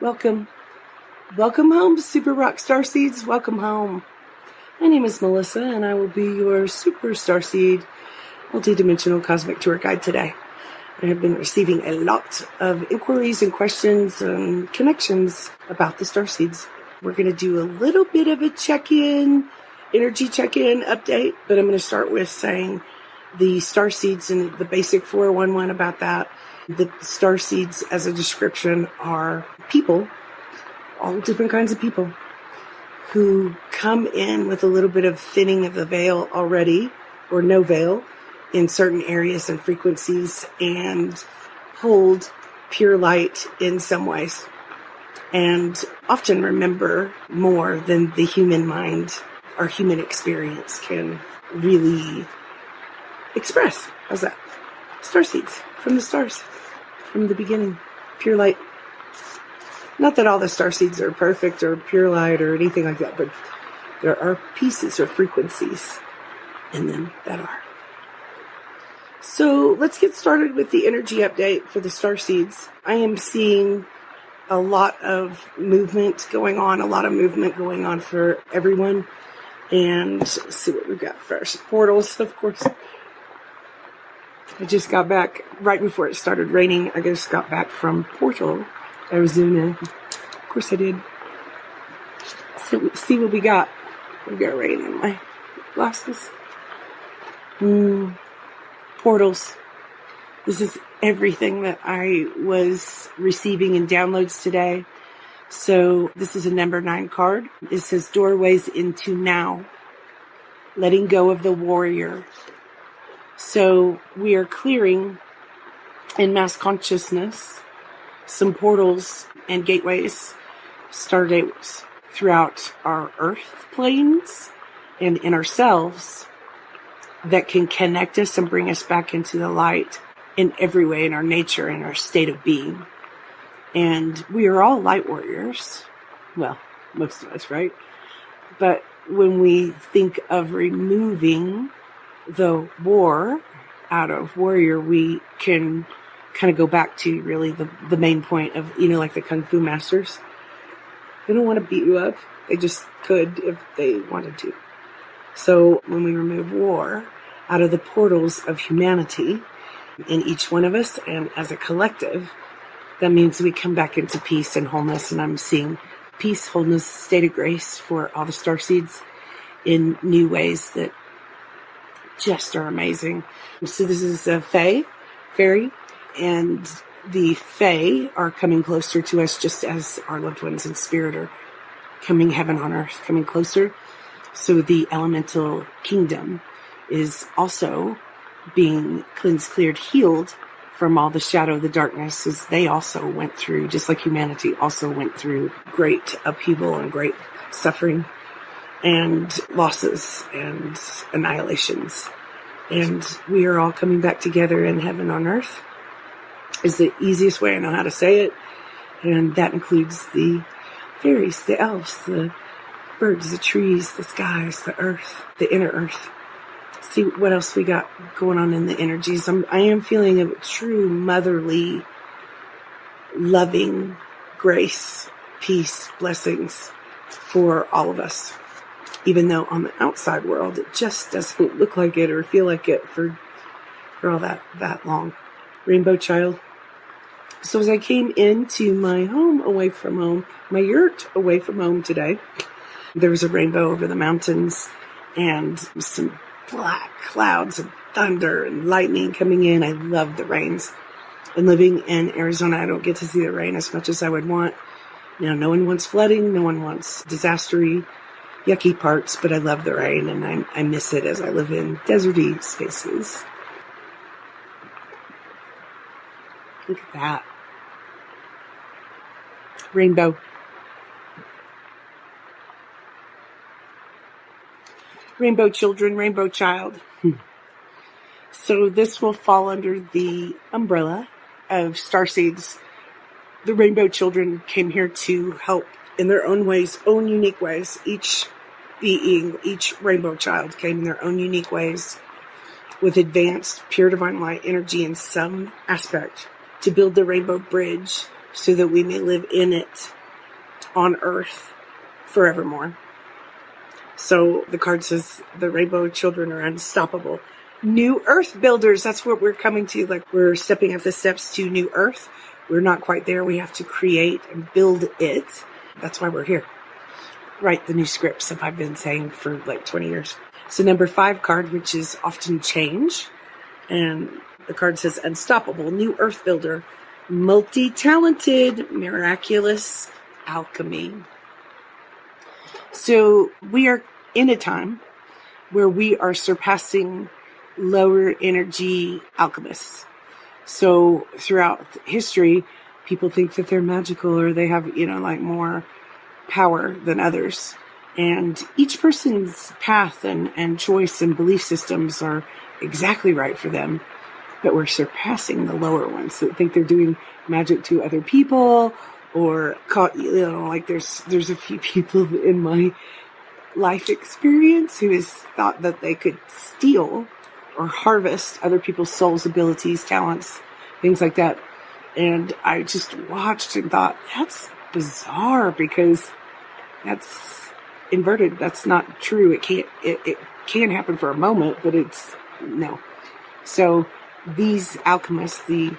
Welcome. Welcome home, Super Rock Starseeds. Welcome home. My name is Melissa, and I will be your Super Starseed multidimensional cosmic tour guide today. I have been receiving a lot of inquiries and questions and connections about the Starseeds. We're going to do a little bit of a check-in, energy check-in update, but I'm going to start with saying the Starseeds and the basic 411 about that. The Starseeds, as a description, are people, all different kinds of people, who come in with a little bit of thinning of the veil already, or no veil, in certain areas and frequencies, and hold pure light in some ways, and often remember more than the human mind or human experience can really express. How's that? Starseeds, from the stars, from the beginning, pure light. Not that all the starseeds are perfect or pure light or anything like that, but there are pieces or frequencies in them that are. So let's get started with the energy update for the Starseeds. I am seeing a lot of movement going on for everyone. And let's see what we've got first. Portals, of course. I just got back right before it started raining. I just got back from Portal, Arizona. Of course I did. So see what we got. We've got rain in my glasses. Portals. This is everything that I was receiving in downloads today. So this is a number 9 card. It says doorways into now. Letting go of the warrior. So we are clearing in mass consciousness some portals and gateways, stargates throughout our earth planes and in ourselves that can connect us and bring us back into the light in every way, in our nature and our state of being. And we are all light warriors. Well, most of us, right? But when we think of removing the war out of warrior, we can kind of go back to really the main point of, like the Kung Fu masters. They don't want to beat you up. They just could if they wanted to. So when we remove war out of the portals of humanity in each one of us and as a collective, that means we come back into peace and wholeness. And I'm seeing peace, wholeness, state of grace for all the Starseeds in new ways that just are amazing. So this is a fairy, and the Fae are coming closer to us just as our loved ones in spirit are coming heaven on earth, coming closer. So the elemental kingdom is also being cleansed, cleared, healed from all the shadow, the darkness, as they also went through, just like humanity also went through great upheaval and great suffering and losses and annihilations. And we are all coming back together in heaven on earth is the easiest way I know how to say it. And that includes the fairies, the elves, the birds, the trees, the skies, the earth, the inner earth. See what else we got going on in the energies. I am feeling a true motherly, loving grace, peace, blessings for all of us. Even though on the outside world, it just doesn't look like it or feel like it for all that long. Rainbow child. So as I came into my home away from home, my yurt away from home today, there was a rainbow over the mountains and some black clouds and thunder and lightning coming in. I love the rains. And living in Arizona, I don't get to see the rain as much as I would want. No one wants flooding. No one wants disastery, yucky parts, but I love the rain and I miss it as I live in deserty spaces. Look at that. Rainbow. Rainbow children, rainbow child. So this will fall under the umbrella of Starseeds. The rainbow children came here to help in their own ways, own unique ways. Each being, each rainbow child came in their own unique ways with advanced pure divine light energy in some aspect to build the rainbow bridge so that we may live in it on earth forevermore. So the card says the rainbow children are unstoppable. New earth builders, that's what we're coming to. Like, we're stepping up the steps to new earth. We're not quite there. We have to create and build it. That's why we're here. Write the new scripts, if I've been saying for like 20 years. So number 5 card, which is often change. And the card says unstoppable, new earth builder, multi-talented, miraculous alchemy. So we are in a time where we are surpassing lower energy alchemists. So throughout history, people think that they're magical or they have, like more power than others. And each person's path and choice and belief systems are exactly right for them. But we're surpassing the lower ones that think they're doing magic to other people, or there's a few people in my life experience who has thought that they could steal or harvest other people's souls, abilities, talents, things like that. And I just watched and thought, that's bizarre, because that's inverted. That's not true. It can happen for a moment, but no. So these alchemists, the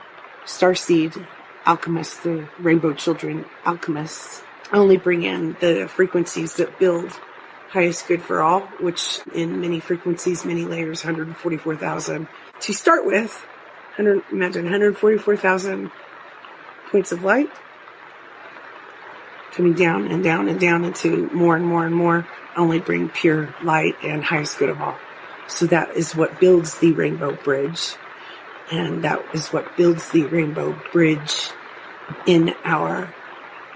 Starseed alchemists, the rainbow children alchemists, only bring in the frequencies that build highest good for all, which in many frequencies, many layers, 144,000 to start with. Imagine 144,000 points of light coming down and down and down into more and more and more, only bring pure light and highest good of all. So that is what builds the rainbow bridge. And that is what builds the rainbow bridge in our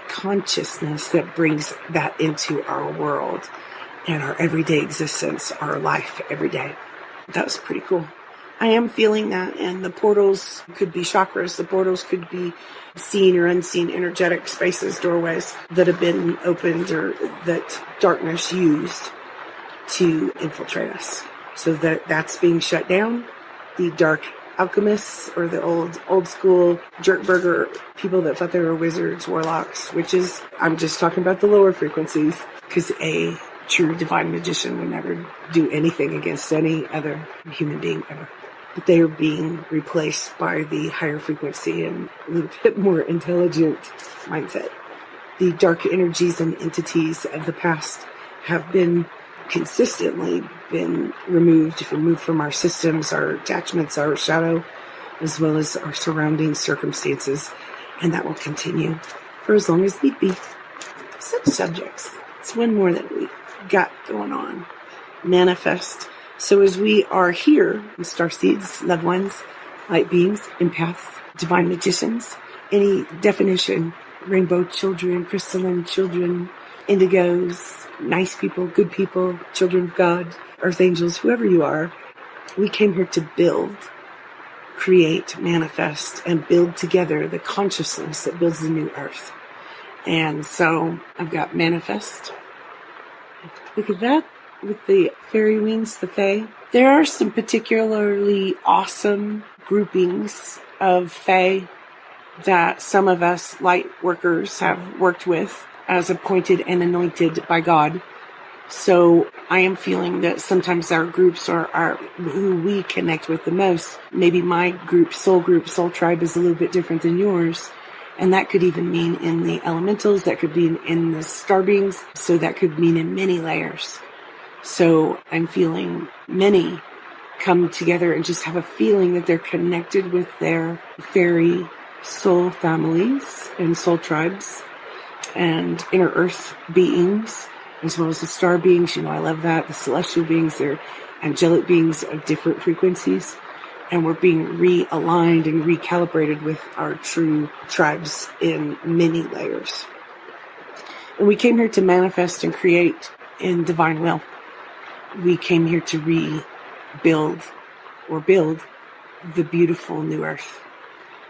consciousness, that brings that into our world and our everyday existence, our life every day. That was pretty cool. I am feeling that, and the portals could be chakras. The portals could be seen or unseen energetic spaces, doorways that have been opened or that darkness used to infiltrate us. So that's being shut down. The dark alchemists, or the old school jerkburger people that thought they were wizards, warlocks, witches. I'm just talking about the lower frequencies, because a true divine magician would never do anything against any other human being ever. But they are being replaced by the higher frequency and a little bit more intelligent mindset. The dark energies and entities of the past have been consistently been removed from our systems, our attachments, our shadow, as well as our surrounding circumstances. And that will continue for as long as need be. Such subjects. It's one more that we got going on. Manifest. So as we are here, Starseeds, loved ones, light beings, empaths, divine magicians, any definition, rainbow children, crystalline children, indigos, nice people, good people, children of God, earth angels, whoever you are, we came here to build, create, manifest, and build together the consciousness that builds the new earth. And so I've got manifest. Look at that with the fairy wings, the fae. There are some particularly awesome groupings of fae that some of us light workers have worked with as appointed and anointed by God. So I am feeling that sometimes our groups are who we connect with the most. Maybe my group, soul tribe is a little bit different than yours. And that could even mean in the elementals, that could be in the star beings. So that could mean in many layers. So I'm feeling many come together and just have a feeling that they're connected with their fairy soul families and soul tribes and inner earth beings, as well as the star beings. I love that. The celestial beings, they're angelic beings of different frequencies. And we're being realigned and recalibrated with our true tribes in many layers. And we came here to manifest and create in divine will. We came here to build the beautiful new earth.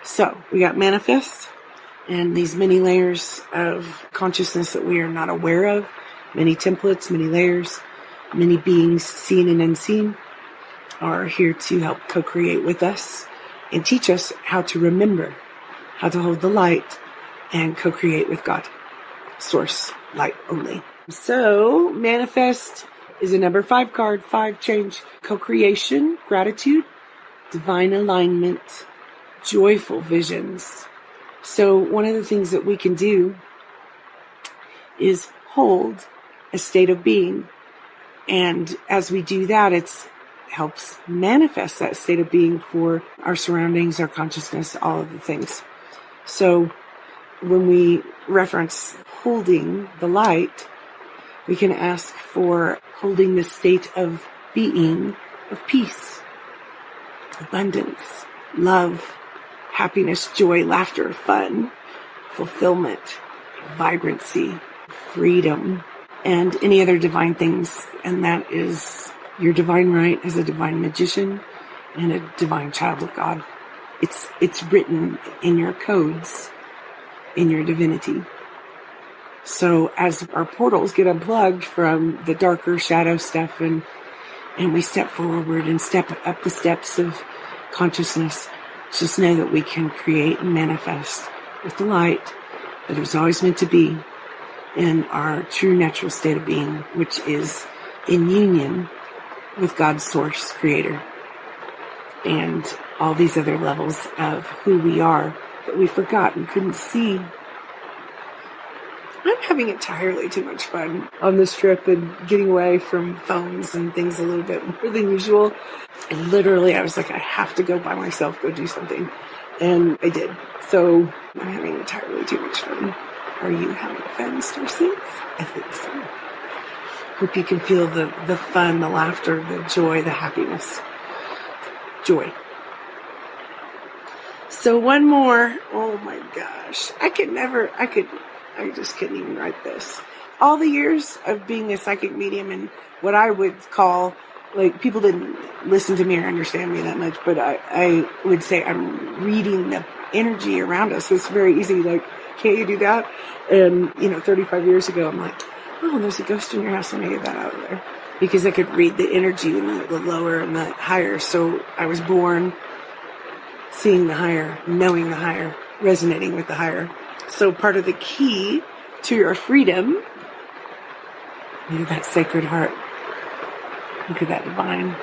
So we got manifest and these many layers of consciousness that we are not aware of, many templates, many layers, many beings seen and unseen are here to help co-create with us and teach us how to remember, how to hold the light, and co-create with God. Source, light only. So, manifest is a number 5 card, 5 change, co-creation, gratitude, divine alignment, joyful visions. So one of the things that we can do is hold a state of being. And as we do that, it helps manifest that state of being for our surroundings, our consciousness, all of the things. So when we reference holding the light, we can ask for holding the state of being of peace, abundance, love, happiness, joy, laughter, fun, fulfillment, vibrancy, freedom, and any other divine things. And that is your divine right as a divine magician and a divine child of God. It's written in your codes, in your divinity. So as our portals get unplugged from the darker shadow stuff and we step forward and step up the steps of consciousness, just know that we can create and manifest with the light that it was always meant to be in our true natural state of being, which is in union with God's source, creator, and all these other levels of who we are that we forgot and couldn't see. I'm having entirely too much fun on this trip and getting away from phones and things a little bit more than usual. And literally, I was like, I have to go by myself, go do something. And I did. So I'm having entirely too much fun. Are you having fun, Starseeds? I think so. Hope you can feel the fun, the laughter, the joy, the happiness. Joy. So one more. Oh my gosh. I just couldn't even write this. All the years of being a psychic medium and what I would call, like, people didn't listen to me or understand me that much, but I would say I'm reading the energy around us. It's very easy, like, can't you do that? And, 35 years ago, I'm like, oh, there's a ghost in your house, let me get that out of there. Because I could read the energy in the lower and the higher. So I was born seeing the higher, knowing the higher, resonating with the higher. So part of the key to your freedom, look at that sacred heart, look at that divine,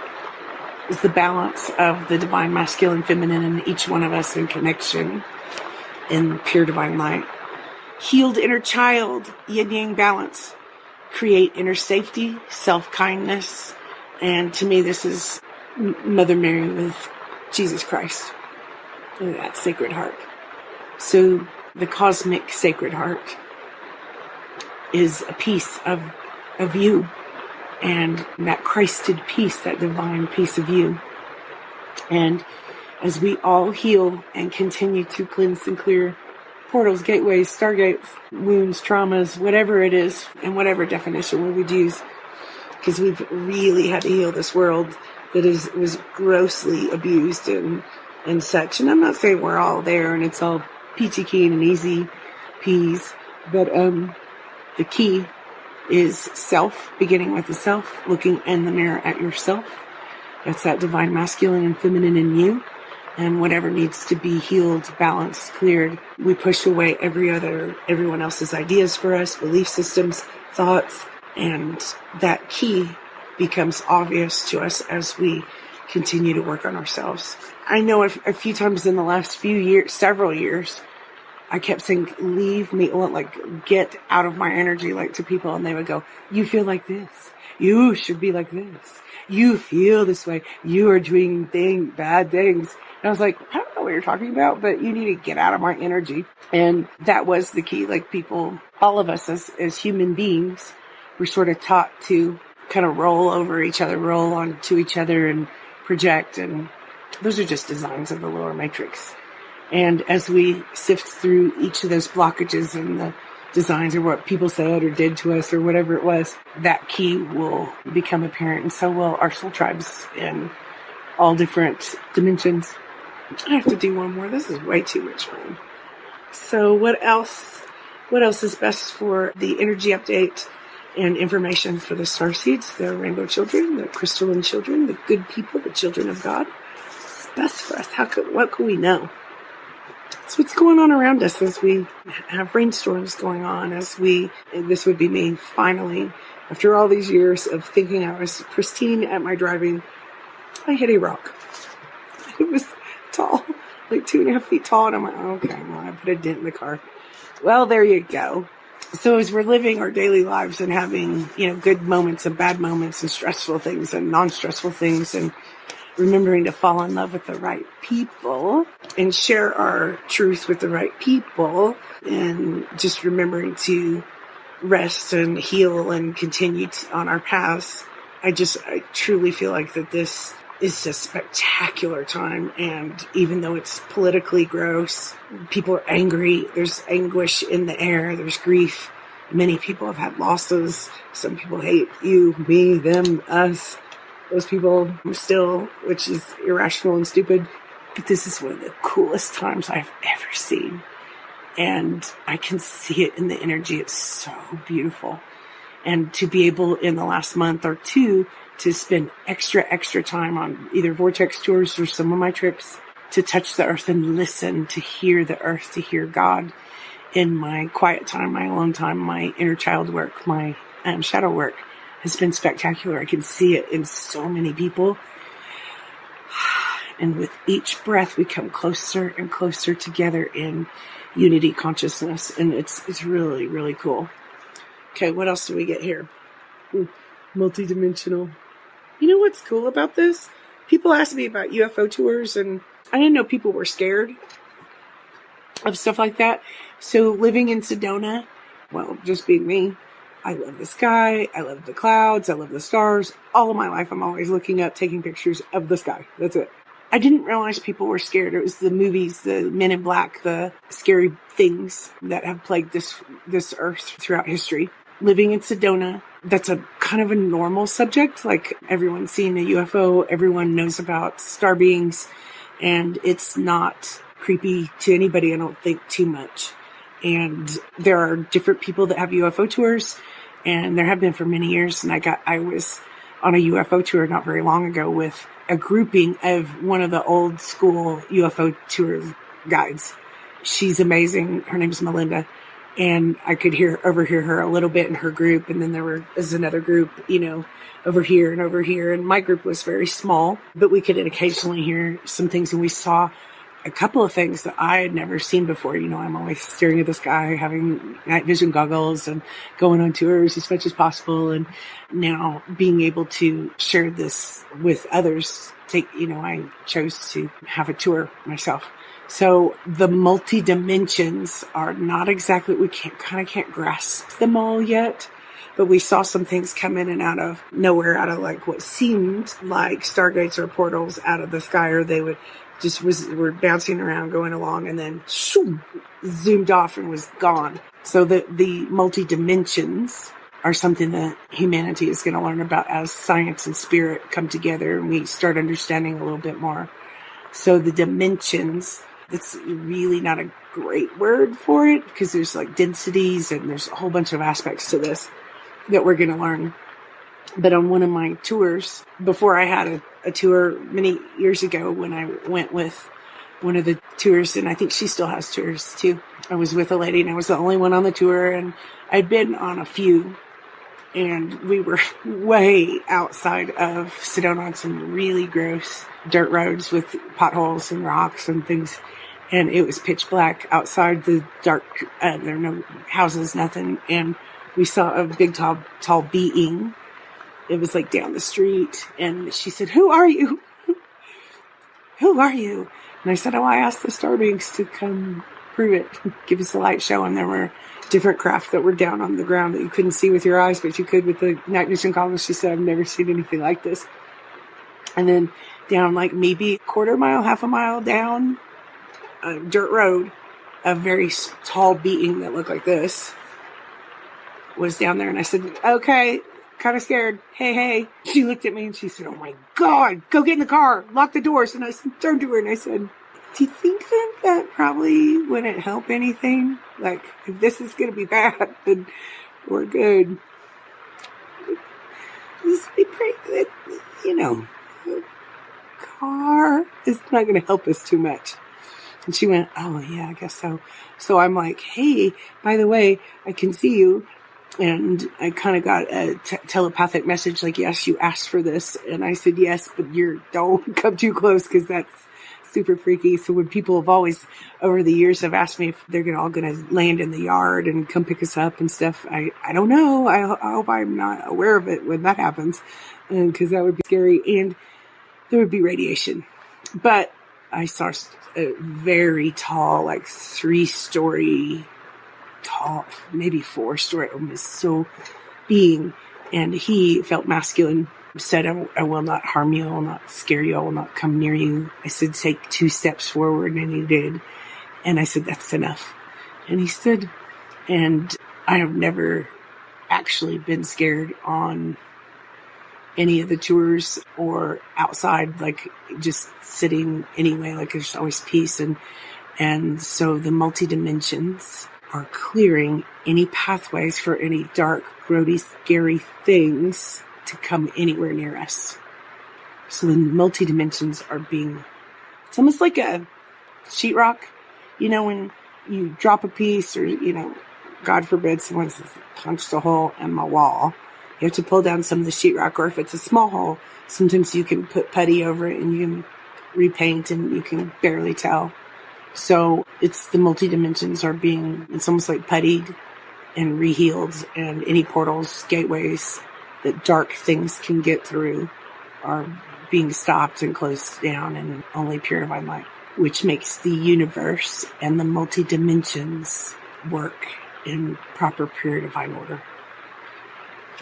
is the balance of the divine masculine, feminine in each one of us in connection in pure divine light. Healed inner child, yin-yang balance, create inner safety, self-kindness, and to me this is Mother Mary with Jesus Christ. Look at that sacred heart. So the cosmic sacred heart is a piece of you, and that Christed peace, that divine peace of you. And as we all heal and continue to cleanse and clear portals, gateways, stargates, wounds, traumas, whatever it is, and whatever definition we would use, because we've really had to heal this world that was grossly abused and such. And I'm not saying we're all there and it's all peachy keen and easy peas, but the key is self, beginning with the self, looking in the mirror at yourself. That's that divine masculine and feminine in you. And whatever needs to be healed, balanced, cleared, we push away everyone else's ideas for us, belief systems, thoughts, and that key becomes obvious to us as we continue to work on ourselves. I know a few times in the last several years, I kept saying, leave me alone, like, get out of my energy, like, to people. And they would go, you feel like this. You should be like this. You feel this way. You are doing bad things. And I was like, I don't know what you're talking about, but you need to get out of my energy. And that was the key. Like, people, all of us as human beings, were sort of taught to kind of roll over each other, roll onto each other and project. And those are just designs of the lower matrix. And as we sift through each of those blockages and the designs or what people said or did to us or whatever it was, that key will become apparent. And so will our soul tribes in all different dimensions. I have to do one more. This is way too much fun. So what else is best for the energy update and information for the Starseeds, the rainbow children, the crystalline children, the good people, the children of God? It's best for us. What could we know? That's what's going on around us as we have rainstorms going on, this would be me finally, after all these years of thinking I was pristine at my driving, I hit a rock. It was tall, like 2.5 feet tall, and I'm like, okay, well, I put a dent in the car. Well, there you go. So as we're living our daily lives and having, good moments and bad moments and stressful things and non-stressful things, and remembering to fall in love with the right people and share our truth with the right people, and just remembering to rest and heal and continue on our paths. I truly feel like that this is a spectacular time. And even though it's politically gross, people are angry. There's anguish in the air. There's grief. Many people have had losses. Some people hate you, me, them, us. Those people still, which is irrational and stupid. But this is one of the coolest times I've ever seen. And I can see it in the energy. It's so beautiful. And to be able in the last month or two to spend extra time on either vortex tours or some of my trips to touch the earth and listen, to hear the earth, to hear God in my quiet time, my alone time, my inner child work, my shadow work has been spectacular. I can see it in so many people. And with each breath, we come closer and closer together in unity consciousness. And it's really, really cool. Okay, what else do we get here? Multidimensional. You know what's cool about this? People ask me about UFO tours, and I didn't know people were scared of stuff like that. So living in Sedona, well, just being me, I love the sky, I love the clouds, I love the stars. All of my life, I'm always looking up, taking pictures of the sky. That's it. I didn't realize people were scared. It was the movies, the Men in Black, the scary things that have plagued this earth throughout history. Living in Sedona, that's a kind of a normal subject. Like everyone's seen a UFO, everyone knows about star beings, and it's not creepy to anybody, I don't think, too much. And there are different people that have UFO tours, and there have been for many years. And I was on a UFO tour not very long ago with a grouping of one of the old school UFO tour guides. She's amazing. Her name's Melinda. And I could overhear her a little bit in her group. And then there was another group, over here and over here. And my group was very small, but we could occasionally hear some things. And we saw a couple of things that I had never seen before. I'm always staring at the sky, having night vision goggles and going on tours as much as possible. And now being able to share this with others, I chose to have a tour myself. So the multi-dimensions are not exactly, we can't grasp them all yet, but we saw some things come in and out of nowhere, out of like what seemed like stargates or portals out of the sky, or they would were bouncing around, going along, and then zoomed off and was gone. So the multi-dimensions are something that humanity is going to learn about as science and spirit come together and we start understanding a little bit more. So the dimensions, that's really not a great word for it because there's like densities and there's a whole bunch of aspects to this that we're going to learn. But on one of my tours, before I had a tour many years ago when I went with one of the tours, and I think she still has tours too. I was with a lady and I was the only one on the tour, and I'd been on a few, and we were way outside of Sedona on some really gross dirt roads with potholes and rocks and things. And it was pitch black outside, the dark, there were no houses, nothing. And we saw a big, tall being. It was like down the street. And she said, "Who are you? Who are you?" And I said, "Oh, I asked the star beings to come prove it, give us a light show." And there were different craft that were down on the ground that you couldn't see with your eyes, but you could with the night vision goggles. She said, "I've never seen anything like this." And then down like maybe half a mile down a dirt road, a very tall being that looked like this was down there. And I said, "Okay, kind of scared. Hey." She looked at me and she said, "Oh my God, go get in the car, lock the doors." And I turned to her and I said, "Do you think that probably wouldn't help anything? Like, if this is going to be bad, then we're good. This would be pretty good, the car is not going to help us too much." And she went, oh, yeah, I guess so. So I'm like, hey, by the way, I can see you. And I kind of got a telepathic message like, yes, you asked for this. And I said, yes, but don't come too close because that's super freaky. So when people have always, over the years, have asked me if they're all going to land in the yard and come pick us up and stuff, I don't know. I hope I'm not aware of it when that happens, because that would be scary. And there would be radiation. But I saw a very tall, like 3-story tall, maybe 4-story, so being, and he felt masculine, said, I will not harm you, I will not scare you, I will not come near you. I said, take 2 steps forward, and he did. And I said, that's enough. And he stood, and I have never actually been scared on any of the tours or outside, like just sitting anyway, like there's always peace. And so the multi-dimensions are clearing any pathways for any dark, grody, scary things to come anywhere near us. So the multi-dimensions are it's almost like a sheetrock. You know, when you drop a piece or, God forbid someone's punched a hole in my wall, you have to pull down some of the sheetrock, or if it's a small hole, sometimes you can put putty over it and you can repaint and you can barely tell. So it's the multi-dimensions it's almost like puttied and rehealed, and any portals, gateways that dark things can get through are being stopped and closed down, and only pure divine light, which makes the universe and the multi-dimensions work in proper pure divine order.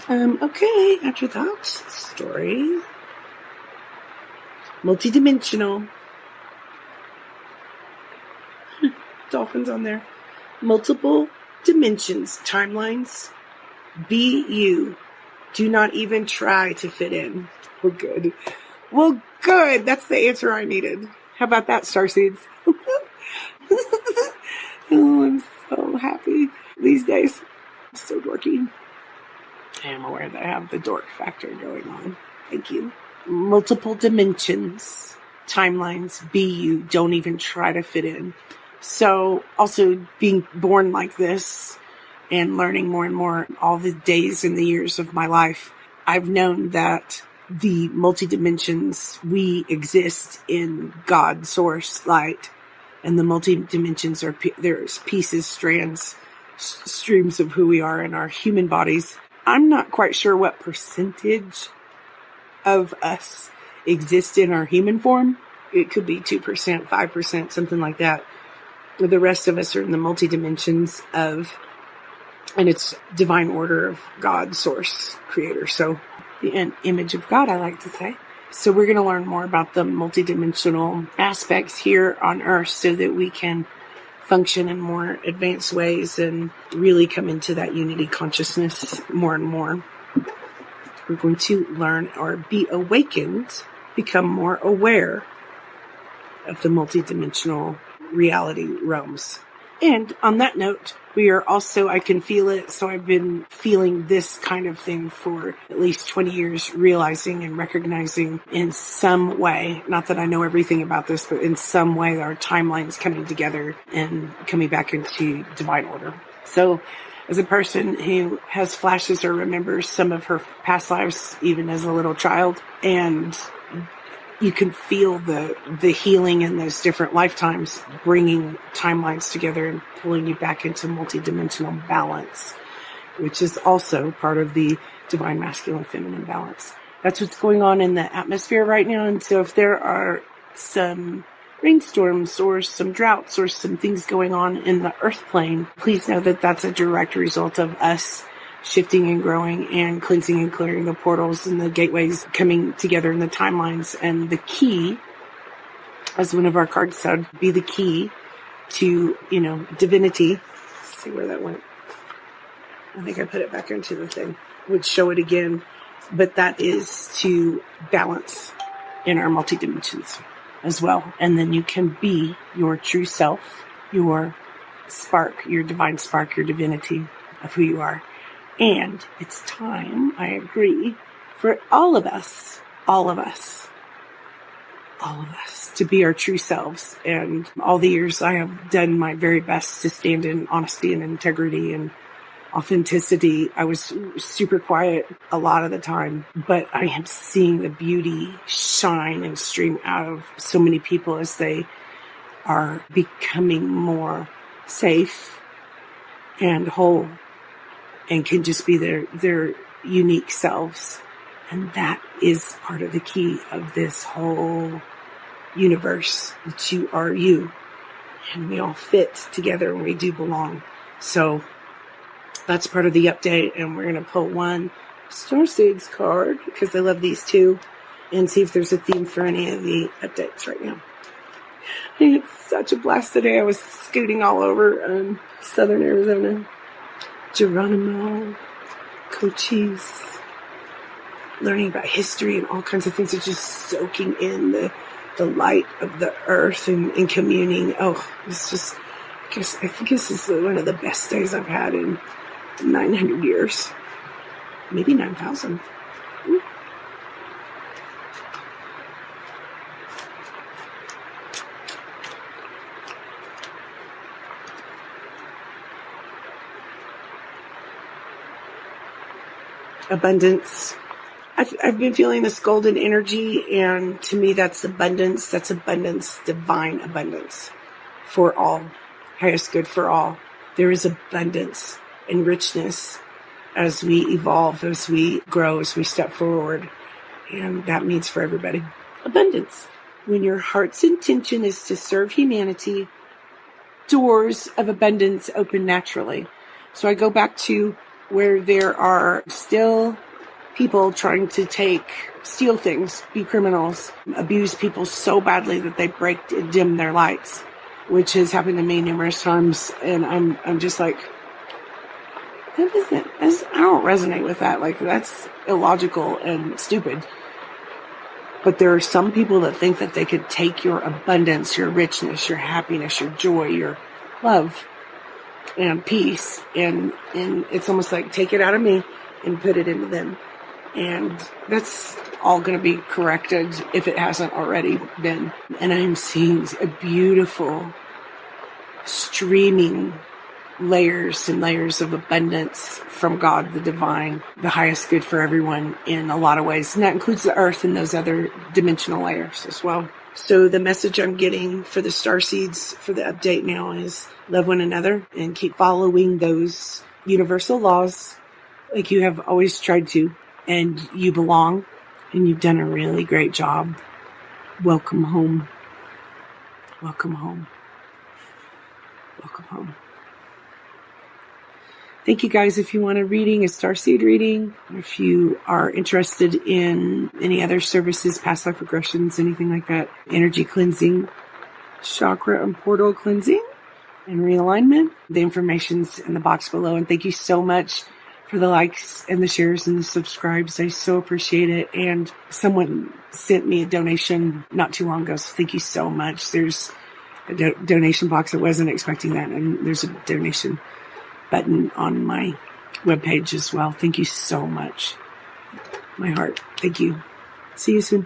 Okay, after that story, multi-dimensional. Dolphins on there. Multiple dimensions, timelines. Be you. Do not even try to fit in. Well, good. Well, good. That's the answer I needed. How about that, Starseeds? Oh, I'm so happy these days. I'm so dorky. I am aware that I have the dork factor going on. Thank you. Multiple dimensions, timelines, be you. Don't even try to fit in. So also being born like this and learning more and more all the days and the years of my life, I've known that the multi-dimensions, we exist in God, source, light, and the multi-dimensions there's pieces, strands, streams of who we are in our human bodies. I'm not quite sure what percentage of us exist in our human form. It could be 2%, 5%, something like that. The rest of us are in the multi-dimensions and it's divine order of God, source, creator. So the image of God, I like to say. So we're going to learn more about the multi-dimensional aspects here on Earth so that we can function in more advanced ways and really come into that unity consciousness more and more. We're going to learn or be awakened, become more aware of the multi-dimensional reality realms. And on that note, we are also, I can feel it. So I've been feeling this kind of thing for at least 20 years, realizing and recognizing in some way, not that I know everything about this, but in some way our timelines coming together and coming back into divine order. So as a person who has flashes or remembers some of her past lives, even as a little child, and you can feel the healing in those different lifetimes, bringing timelines together and pulling you back into multidimensional balance, which is also part of the divine masculine feminine balance. That's what's going on in the atmosphere right now. And so if there are some rainstorms or some droughts or some things going on in the earth plane, please know that that's a direct result of us shifting and growing and cleansing and clearing the portals and the gateways coming together in the timelines. And the key, as one of our cards said, be the key to, divinity. Let's see where that went. I think I put it back into the thing. Would show it again. But that is to balance in our multi-dimensions as well. And then you can be your true self, your spark, your divine spark, your divinity of who you are. And it's time, I agree, for all of us all of us to be our true selves. And all the years I have done my very best to stand in honesty and integrity and authenticity. I was super quiet a lot of the time, but I am seeing the beauty shine and stream out of so many people as they are becoming more safe and whole and can just be their unique selves. And that is part of the key of this whole universe, that you are you. And we all fit together and we do belong. So that's part of the update. And we're going to pull one Starseeds card because I love these two and see if there's a theme for any of the updates right now. I had such a blast today. I was scooting all over southern Arizona. Geronimo, Cochise, learning about history and all kinds of things. It's just soaking in the light of the earth and communing. Oh, it's just, I think this is one of the best days I've had in 900 years. Maybe 9,000. Abundance. I've been feeling this golden energy, and to me that's abundance. That's abundance, divine abundance for all, highest good for all. There is abundance and richness as we evolve, as we grow, as we step forward, and that means for everybody abundance. When your heart's intention is to serve humanity, doors of abundance open naturally. So I go back to where there are still people trying to steal things, be criminals, abuse people so badly that they break and dim their lights, which has happened to me numerous times. And I'm just like, I don't resonate with that. Like, that's illogical and stupid. But there are some people that think that they could take your abundance, your richness, your happiness, your joy, your love, and peace, and it's almost like, take it out of me and put it into them. And that's all going to be corrected if it hasn't already been. And I'm seeing a beautiful streaming layers and layers of abundance from God, the divine, the highest good for everyone in a lot of ways. And that includes the earth and those other dimensional layers as well. So the message I'm getting for the Starseeds for the update now is love one another and keep following those universal laws like you have always tried to. And you belong, and you've done a really great job. Welcome home. Welcome home. Welcome home. Thank you guys. If you want a reading, a Starseed reading, or if you are interested in any other services, past life regressions, anything like that, energy cleansing, chakra and portal cleansing, and realignment, the information's in the box below. And thank you so much for the likes and the shares and the subscribes. I so appreciate it. And someone sent me a donation not too long ago, so thank you so much. There's a donation box. I wasn't expecting that. And there's a donation button on my webpage as well. Thank you so much. My heart. Thank you. See you soon.